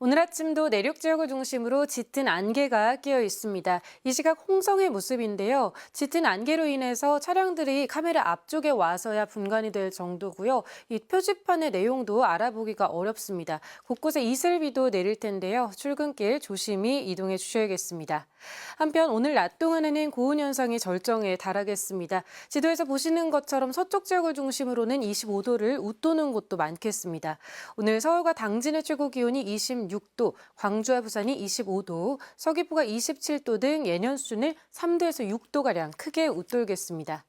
오늘 아침도 내륙 지역을 중심으로 짙은 안개가 끼어 있습니다. 이 시각 홍성의 모습인데요. 짙은 안개로 인해서 차량들이 카메라 앞쪽에 와서야 분간이 될 정도고요. 이 표지판의 내용도 알아보기가 어렵습니다. 곳곳에 이슬비도 내릴 텐데요. 출근길 조심히 이동해 주셔야겠습니다. 한편 오늘 낮 동안에는 고온 현상이 절정에 달하겠습니다. 지도에서 보시는 것처럼 서쪽 지역을 중심으로는 25도를 웃도는 곳도 많겠습니다. 오늘 서울과 당진의 최고 기온이 26도, 광주와 부산이 25도, 서귀포가 27도 등 예년 수준을 3도에서 6도가량 크게 웃돌겠습니다.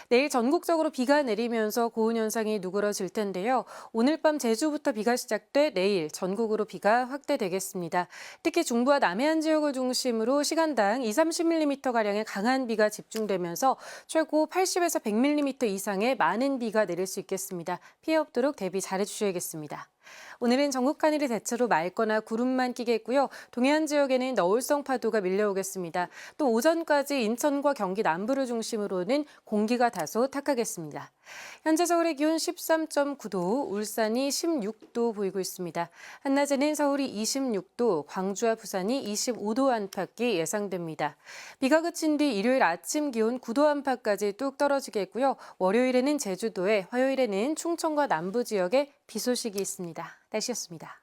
내일 전국적으로 비가 내리면서 고온 현상이 누그러질 텐데요. 오늘 밤 제주부터 비가 시작돼 내일 전국으로 비가 확대되겠습니다. 특히 중부와 남해안 지역을 중심으로 시간당 20-30mm가량의 강한 비가 집중되면서 최고 80에서 100mm 이상의 많은 비가 내릴 수 있겠습니다. 피해 없도록 대비 잘해주셔야겠습니다. 오늘은 전국 하늘이 대체로 맑거나 구름만 끼겠고요. 동해안 지역에는 너울성 파도가 밀려오겠습니다. 또 오전까지 인천과 경기 남부를 중심으로는 공기가 다소 탁하겠습니다. 현재 서울의 기온 13.9도, 울산이 16도 보이고 있습니다. 한낮에는 서울이 26도, 광주와 부산이 25도 안팎이 예상됩니다. 비가 그친 뒤 일요일 아침 기온 9도 안팎까지 뚝 떨어지겠고요. 월요일에는 제주도에, 화요일에는 충청과 남부 지역에 비 소식이 있습니다. 날씨였습니다.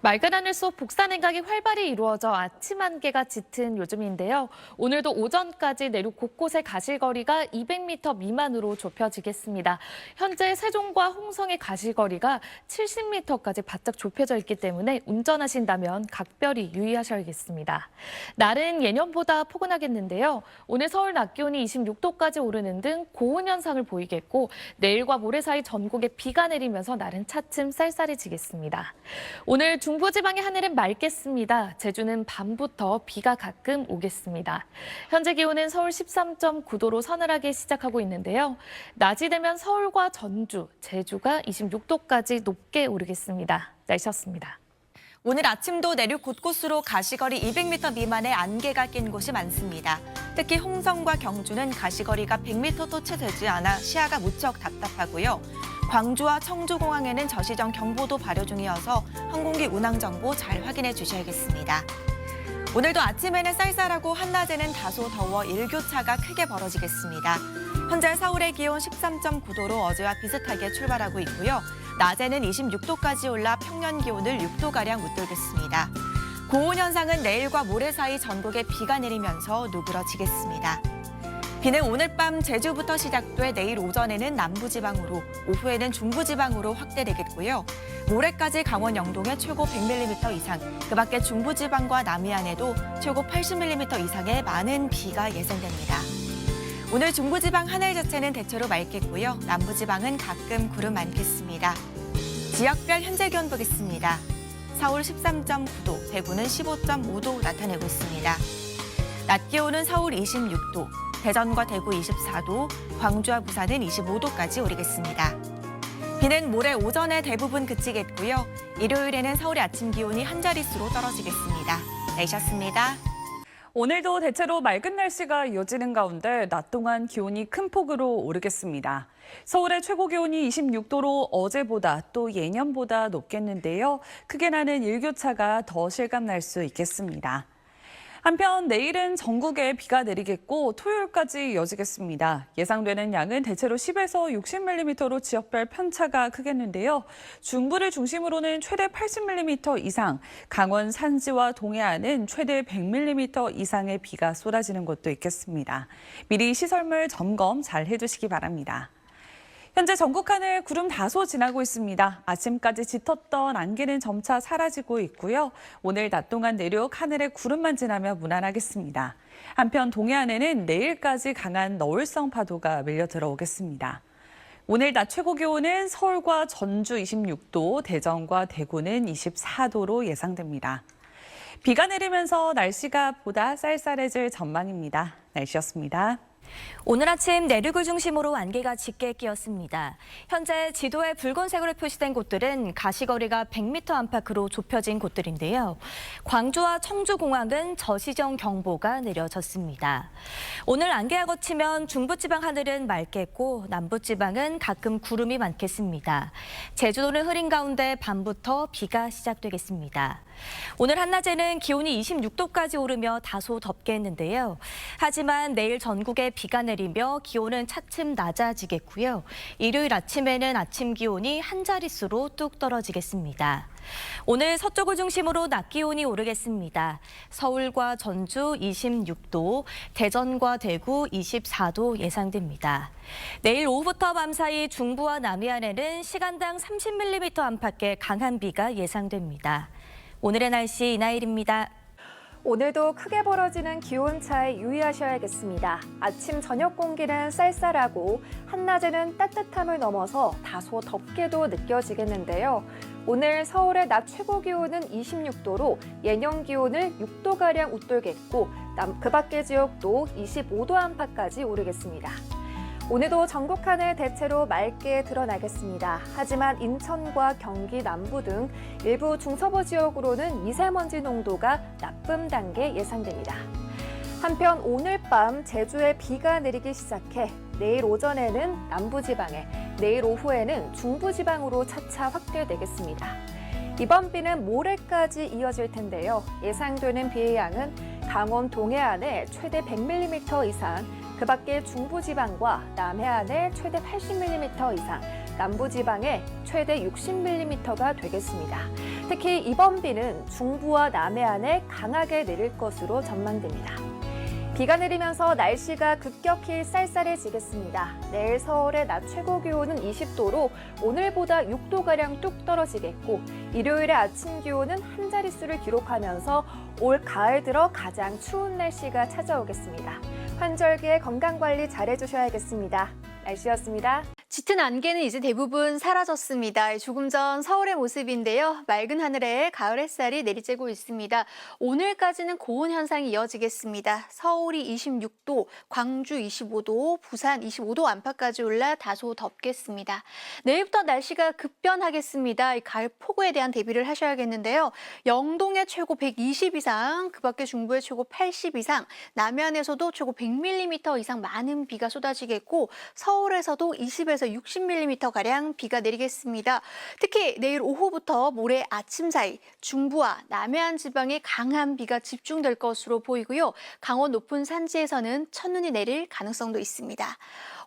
맑은 하늘 속 복사 냉각이 활발히 이루어져 아침 안개가 짙은 요즘인데요. 오늘도 오전까지 내륙 곳곳의 가실거리가 200m 미만으로 좁혀지겠습니다. 현재 세종과 홍성의 가실거리가 70m까지 바짝 좁혀져 있기 때문에 운전하신다면 각별히 유의하셔야겠습니다. 날은 예년보다 포근하겠는데요. 오늘 서울 낮 기온이 26도까지 오르는 등 고온 현상을 보이겠고 내일과 모레 사이 전국에 비가 내리면서 날은 차츰 쌀쌀해지겠습니다. 오늘 중부지방의 하늘은 맑겠습니다. 제주는 밤부터 비가 가끔 오겠습니다. 현재 기온은 서울 13.9도로 서늘하게 시작하고 있는데요. 낮이 되면 서울과 전주, 제주가 26도까지 높게 오르겠습니다. 날씨였습니다. 오늘 아침도 내륙 곳곳으로 가시거리 200m 미만의 안개가 낀 곳이 많습니다. 특히 홍성과 경주는 가시거리가 100m도 채 되지 않아 시야가 무척 답답하고요. 광주와 청주공항에는 저시정 경보도 발효 중이어서 항공기 운항 정보 잘 확인해 주셔야겠습니다. 오늘도 아침에는 쌀쌀하고 한낮에는 다소 더워 일교차가 크게 벌어지겠습니다. 현재 서울의 기온 13.9도로 어제와 비슷하게 출발하고 있고요. 낮에는 26도까지 올라 평년 기온을 6도가량 웃돌겠습니다. 고온 현상은 내일과 모레 사이 전국에 비가 내리면서 누그러지겠습니다. 비는 오늘 밤 제주부터 시작돼 내일 오전에는 남부지방으로, 오후에는 중부지방으로 확대되겠고요. 모레까지 강원 영동에 최고 100mm 이상, 그 밖에 중부지방과 남해안에도 최고 80mm 이상의 많은 비가 예상됩니다. 오늘 중부지방 하늘 자체는 대체로 맑겠고요. 남부지방은 가끔 구름 많겠습니다. 지역별 현재 기온 보겠습니다. 서울 13.9도, 대구는 15.5도 나타내고 있습니다. 낮 기온은 서울 26도, 대전과 대구 24도, 광주와 부산은 25도까지 오르겠습니다. 비는 모레 오전에 대부분 그치겠고요. 일요일에는 서울의 아침 기온이 한 자릿수로 떨어지겠습니다. 날씨였습니다. 오늘도 대체로 맑은 날씨가 이어지는 가운데 낮 동안 기온이 큰 폭으로 오르겠습니다. 서울의 최고 기온이 26도로 어제보다 또 예년보다 높겠는데요. 크게 나는 일교차가 더 실감날 수 있겠습니다. 한편 내일은 전국에 비가 내리겠고 토요일까지 이어지겠습니다. 예상되는 양은 대체로 10에서 60mm로 지역별 편차가 크겠는데요. 중부를 중심으로는 최대 80mm 이상, 강원 산지와 동해안은 최대 100mm 이상의 비가 쏟아지는 곳도 있겠습니다. 미리 시설물 점검 잘 해두시기 바랍니다. 현재 전국 하늘 구름 다소 지나고 있습니다. 아침까지 짙었던 안개는 점차 사라지고 있고요. 오늘 낮 동안 내륙 하늘에 구름만 지나며 무난하겠습니다. 한편 동해안에는 내일까지 강한 너울성 파도가 밀려 들어오겠습니다. 오늘 낮 최고 기온은 서울과 전주 26도, 대전과 대구는 24도로 예상됩니다. 비가 내리면서 날씨가 보다 쌀쌀해질 전망입니다. 날씨였습니다. 오늘 아침 내륙을 중심으로 안개가 짙게 끼었습니다. 현재 지도에 붉은색으로 표시된 곳들은 가시거리가 100m 안팎으로 좁혀진 곳들인데요. 광주와 청주공항은 저시정 경보가 내려졌습니다. 오늘 안개가 걷히면 중부지방 하늘은 맑겠고 남부지방은 가끔 구름이 많겠습니다. 제주도는 흐린 가운데 밤부터 비가 시작되겠습니다. 오늘 한낮에는 기온이 26도까지 오르며 다소 덥겠는데요. 하지만 내일 전국에 비가 내리며 기온은 차츰 낮아지겠고요. 일요일 아침에는 아침 기온이 한 자릿수로 뚝 떨어지겠습니다. 오늘 서쪽을 중심으로 낮 기온이 오르겠습니다. 서울과 전주 26도, 대전과 대구 24도 예상됩니다. 내일 오후부터 밤사이 중부와 남해안에는 시간당 30mm 안팎의 강한 비가 예상됩니다. 오늘의 날씨 이나일입니다. 오늘도 크게 벌어지는 기온 차에 유의하셔야겠습니다. 아침, 저녁 공기는 쌀쌀하고 한낮에는 따뜻함을 넘어서 다소 덥게도 느껴지겠는데요. 오늘 서울의 낮 최고 기온은 26도로 예년 기온을 6도가량 웃돌겠고 그 밖의 지역도 25도 안팎까지 오르겠습니다. 오늘도 전국 하늘 대체로 맑게 드러나겠습니다. 하지만 인천과 경기 남부 등 일부 중서부 지역으로는 미세먼지 농도가 나쁨 단계 예상됩니다. 한편 오늘 밤 제주에 비가 내리기 시작해 내일 오전에는 남부지방에, 내일 오후에는 중부지방으로 차차 확대되겠습니다. 이번 비는 모레까지 이어질 텐데요. 예상되는 비의 양은 강원 동해안에 최대 100mm 이상, 그 밖에 중부지방과 남해안에 최대 80mm 이상, 남부지방에 최대 60mm가 되겠습니다. 특히 이번 비는 중부와 남해안에 강하게 내릴 것으로 전망됩니다. 비가 내리면서 날씨가 급격히 쌀쌀해지겠습니다. 내일 서울의 낮 최고 기온은 20도로 오늘보다 6도가량 뚝 떨어지겠고 일요일의 아침 기온은 한 자릿수를 기록하면서 올 가을 들어 가장 추운 날씨가 찾아오겠습니다. 환절기에 건강관리 잘해주셔야겠습니다. 날씨였습니다. 짙은 안개는 이제 대부분 사라졌습니다. 조금 전 서울의 모습인데요. 맑은 하늘에 가을 햇살이 내리쬐고 있습니다. 오늘까지는 고온 현상이 이어지겠습니다. 서울이 26도, 광주 25도, 부산 25도 안팎까지 올라 다소 덥겠습니다. 내일부터 날씨가 급변하겠습니다. 이 가을 폭우에 대한 대비를 하셔야겠는데요. 영동에 최고 120 이상, 그 밖에 중부에 최고 80 이상, 남해안에서도 최고 100mm 이상 많은 비가 쏟아지겠고 서울에서도 20에서 60mm가량 비가 내리겠습니다. 특히 내일 오후부터 모레 아침 사이 중부와 남해안 지방에 강한 비가 집중될 것으로 보이고요. 강원 높은 산지에서는 첫눈이 내릴 가능성도 있습니다.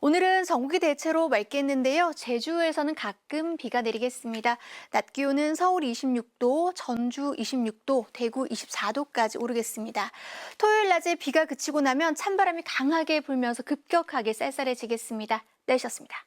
오늘은 전국이 대체로 맑겠는데요. 제주에서는 가끔 비가 내리겠습니다. 낮 기온은 서울 26도, 전주 26도, 대구 24도까지 오르겠습니다. 토요일 낮에 비가 그치고 나면 찬바람이 강하게 불면서 급격하게 쌀쌀해지겠습니다. 날씨였습니다.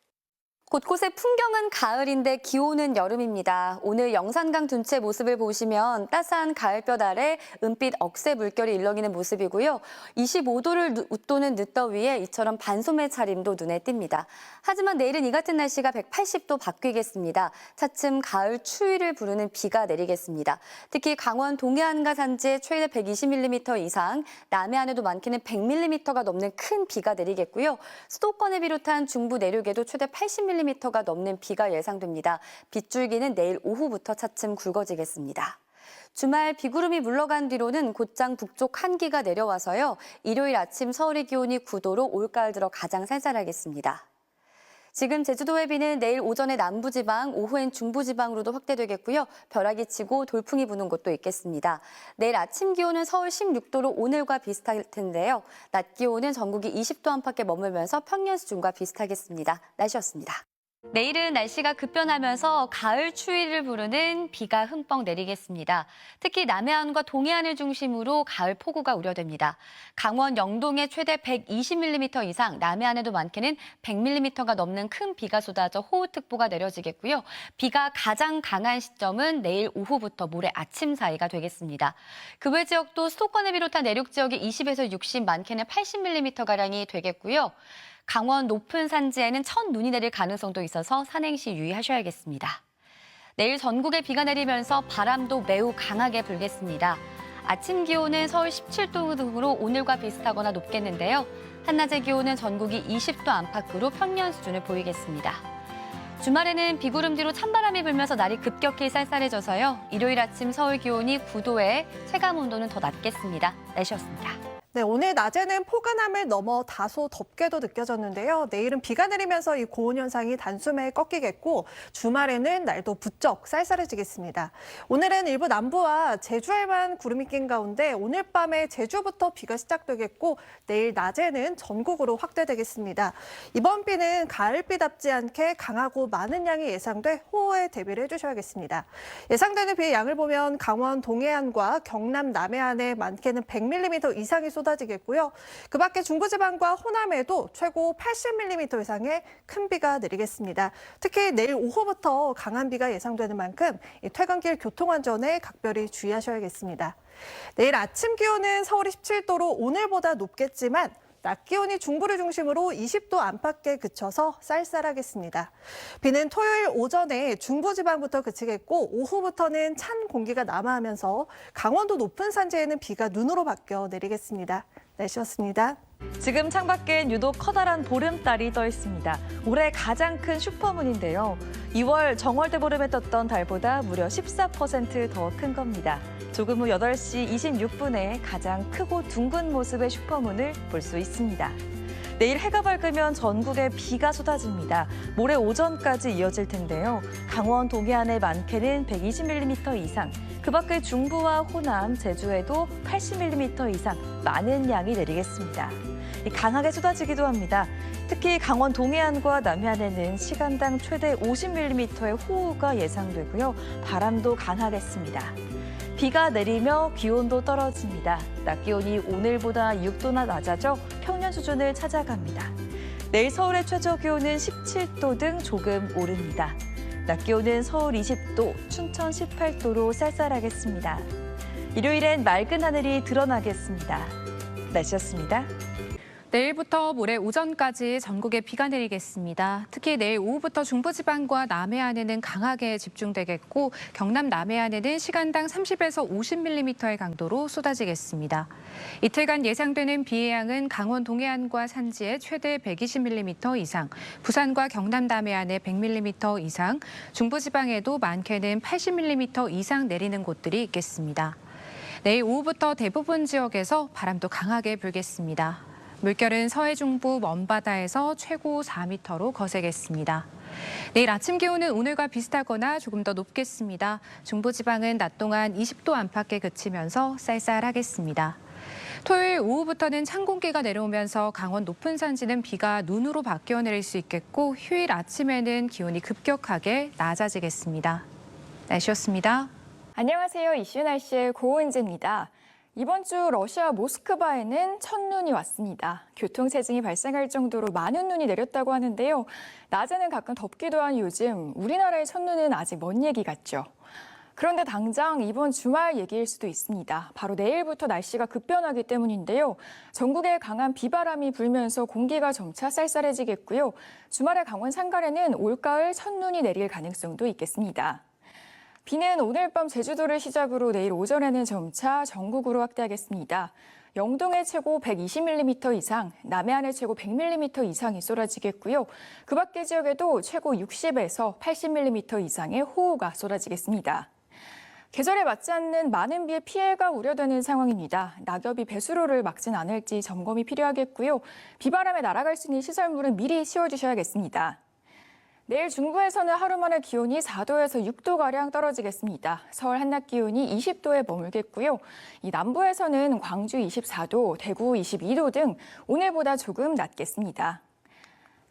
곳곳의 풍경은 가을인데 기온은 여름입니다. 오늘 영산강 둔치 모습을 보시면 따스한 가을볕 아래 은빛 억새 물결이 일렁이는 모습이고요. 25도를 웃도는 늦더위에 이처럼 반소매 차림도 눈에 띕니다. 하지만 내일은 이 같은 날씨가 180도 바뀌겠습니다. 차츰 가을 추위를 부르는 비가 내리겠습니다. 특히 강원 동해안과 산지에 최대 120mm 이상, 남해안에도 많게는 100mm가 넘는 큰 비가 내리겠고요. 수도권을 비롯한 중부 내륙에도 최대 80mm가 넘는 비가 예상됩니다. 빗줄기는 내일 오후부터 차츰 굵어지겠습니다. 주말 비구름이 물러간 뒤로는 곧장 북쪽 한기가 내려와서요. 일요일 아침 서울의 기온이 9도로 올가을 들어 가장 쌀쌀하겠습니다. 지금 제주도의 비는 내일 오전에 남부지방, 오후엔 중부지방으로도 확대되겠고요. 벼락이 치고 돌풍이 부는 곳도 있겠습니다. 내일 아침 기온은 서울 16도로 오늘과 비슷할 텐데요. 낮 기온은 전국이 20도 안팎에 머물면서 평년 수준과 비슷하겠습니다. 날씨였습니다. 내일은 날씨가 급변하면서 가을 추위를 부르는 비가 흠뻑 내리겠습니다. 특히 남해안과 동해안을 중심으로 가을 폭우가 우려됩니다. 강원 영동에 최대 120mm 이상, 남해안에도 많게는 100mm가 넘는 큰 비가 쏟아져 호우특보가 내려지겠고요. 비가 가장 강한 시점은 내일 오후부터 모레 아침 사이가 되겠습니다. 그 외 지역도 수도권을 비롯한 내륙 지역이 20에서 60, 많게는 80mm가량이 되겠고요. 강원 높은 산지에는 첫눈이 내릴 가능성도 있어서 산행 시 유의하셔야겠습니다. 내일 전국에 비가 내리면서 바람도 매우 강하게 불겠습니다. 아침 기온은 서울 17도 등으로 오늘과 비슷하거나 높겠는데요. 한낮의 기온은 전국이 20도 안팎으로 평년 수준을 보이겠습니다. 주말에는 비구름 뒤로 찬바람이 불면서 날이 급격히 쌀쌀해져서요. 일요일 아침 서울 기온이 9도에 체감 온도는 더 낮겠습니다. 날씨였습니다. 네, 오늘 낮에는 포근함을 넘어 다소 덥게도 느껴졌는데요. 내일은 비가 내리면서 이 고온 현상이 단숨에 꺾이겠고 주말에는 날도 부쩍 쌀쌀해지겠습니다. 오늘은 일부 남부와 제주에만 구름이 낀 가운데 오늘 밤에 제주부터 비가 시작되겠고 내일 낮에는 전국으로 확대되겠습니다. 이번 비는 가을비답지 않게 강하고 많은 양이 예상돼 호우에 대비를 해주셔야겠습니다. 예상되는 비의 양을 보면 강원 동해안과 경남 남해안에 많게는 100mm 이상이 쏟아지겠고요. 그 밖에 중부지방과 호남에도 최고 80mm 이상의 큰 비가 내리겠습니다. 특히 내일 오후부터 강한 비가 예상되는 만큼 퇴근길 교통안전에 각별히 주의하셔야겠습니다. 내일 아침 기온은 서울이 17도로 오늘보다 높겠지만 낮 기온이 중부를 중심으로 20도 안팎에 그쳐서 쌀쌀하겠습니다. 비는 토요일 오전에 중부지방부터 그치겠고 오후부터는 찬 공기가 남하하면서 강원도 높은 산지에는 비가 눈으로 바뀌어 내리겠습니다. 날씨였습니다. 지금 창밖엔 유독 커다란 보름달이 떠 있습니다. 올해 가장 큰 슈퍼문인데요. 2월 정월대 보름에 떴던 달보다 무려 14% 더 큰 겁니다. 조금 후 8시 26분에 가장 크고 둥근 모습의 슈퍼문을 볼 수 있습니다. 내일 해가 밝으면 전국에 비가 쏟아집니다. 모레 오전까지 이어질 텐데요. 강원 동해안의 많게는 120mm 이상, 그 밖의 중부와 호남, 제주에도 80mm 이상 많은 양이 내리겠습니다. 강하게 쏟아지기도 합니다. 특히 강원 동해안과 남해안에는 시간당 최대 50mm의 호우가 예상되고요. 바람도 강하겠습니다. 비가 내리며 기온도 떨어집니다. 낮 기온이 오늘보다 6도나 낮아져 평년 수준을 찾아갑니다. 내일 서울의 최저 기온은 17도 등 조금 오릅니다. 낮 기온은 서울 20도, 춘천 18도로 쌀쌀하겠습니다. 일요일엔 맑은 하늘이 드러나겠습니다. 날씨였습니다. 내일부터 모레 오전까지 전국에 비가 내리겠습니다. 특히 내일 오후부터 중부지방과 남해안에는 강하게 집중되겠고 경남 남해안에는 시간당 30에서 50mm의 강도로 쏟아지겠습니다. 이틀간 예상되는 비의 양은 강원 동해안과 산지에 최대 120mm 이상, 부산과 경남 남해안에 100mm 이상, 중부지방에도 많게는 80mm 이상 내리는 곳들이 있겠습니다. 내일 오후부터 대부분 지역에서 바람도 강하게 불겠습니다. 물결은 서해 중부 먼바다에서 최고 4m로 거세겠습니다. 내일 아침 기온은 오늘과 비슷하거나 조금 더 높겠습니다. 중부지방은 낮 동안 20도 안팎에 그치면서 쌀쌀하겠습니다. 토요일 오후부터는 찬 공기가 내려오면서 강원 높은 산지는 비가 눈으로 바뀌어 내릴 수 있겠고 휴일 아침에는 기온이 급격하게 낮아지겠습니다. 날씨였습니다. 안녕하세요. 이슈 날씨의 고은지입니다. 이번 주 러시아 모스크바에는 첫눈이 왔습니다. 교통체증이 발생할 정도로 많은 눈이 내렸다고 하는데요. 낮에는 가끔 덥기도 한 요즘 우리나라의 첫눈은 아직 먼 얘기 같죠. 그런데 당장 이번 주말 얘기일 수도 있습니다. 바로 내일부터 날씨가 급변하기 때문인데요. 전국에 강한 비바람이 불면서 공기가 점차 쌀쌀해지겠고요. 주말에 강원 산간에는 올가을 첫눈이 내릴 가능성도 있겠습니다. 비는 오늘 밤 제주도를 시작으로 내일 오전에는 점차 전국으로 확대하겠습니다. 영동에 최고 120mm 이상, 남해안에 최고 100mm 이상이 쏟아지겠고요. 그 밖의 지역에도 최고 60에서 80mm 이상의 호우가 쏟아지겠습니다. 계절에 맞지 않는 많은 비의 피해가 우려되는 상황입니다. 낙엽이 배수로를 막진 않을지 점검이 필요하겠고요. 비바람에 날아갈 수 있는 시설물은 미리 씌워주셔야겠습니다. 내일 중부에서는 하루 만에 기온이 4도에서 6도가량 떨어지겠습니다. 서울 한낮 기온이 20도에 머물겠고요. 이 남부에서는 광주 24도, 대구 22도 등 오늘보다 조금 낮겠습니다.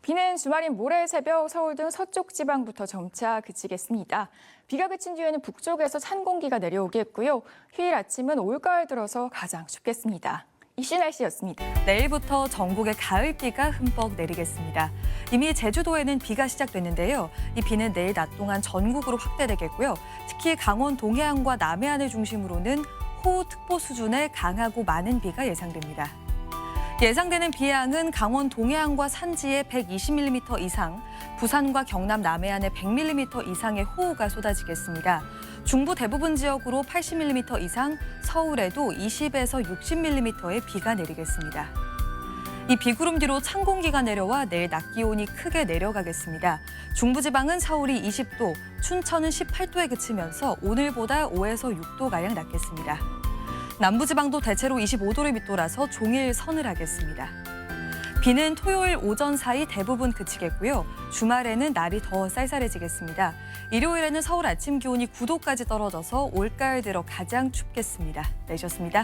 비는 주말인 모레 새벽 서울 등 서쪽 지방부터 점차 그치겠습니다. 비가 그친 뒤에는 북쪽에서 찬 공기가 내려오겠고요. 휴일 아침은 올가을 들어서 가장 춥겠습니다. 이슈 날씨였습니다. 내일부터 전국에 가을비가 흠뻑 내리겠습니다. 이미 제주도에는 비가 시작됐는데요. 이 비는 내일 낮 동안 전국으로 확대되겠고요. 특히 강원 동해안과 남해안을 중심으로는 호우특보 수준의 강하고 많은 비가 예상됩니다. 예상되는 비양은 강원 동해안과 산지에 120mm 이상, 부산과 경남 남해안에 100mm 이상의 호우가 쏟아지겠습니다. 중부 대부분 지역으로 80mm 이상, 서울에도 20에서 60mm의 비가 내리겠습니다. 이 비구름 뒤로 찬 공기가 내려와 내일 낮 기온이 크게 내려가겠습니다. 중부지방은 서울이 20도, 춘천은 18도에 그치면서 오늘보다 5에서 6도가량 낮겠습니다. 남부지방도 대체로 25도를 밑돌아서 종일 서늘하겠습니다. 비는 토요일 오전 사이 대부분 그치겠고요. 주말에는 날이 더 쌀쌀해지겠습니다. 일요일에는 서울 아침 기온이 9도까지 떨어져서 올가을 들어 가장 춥겠습니다. 내셨습니다.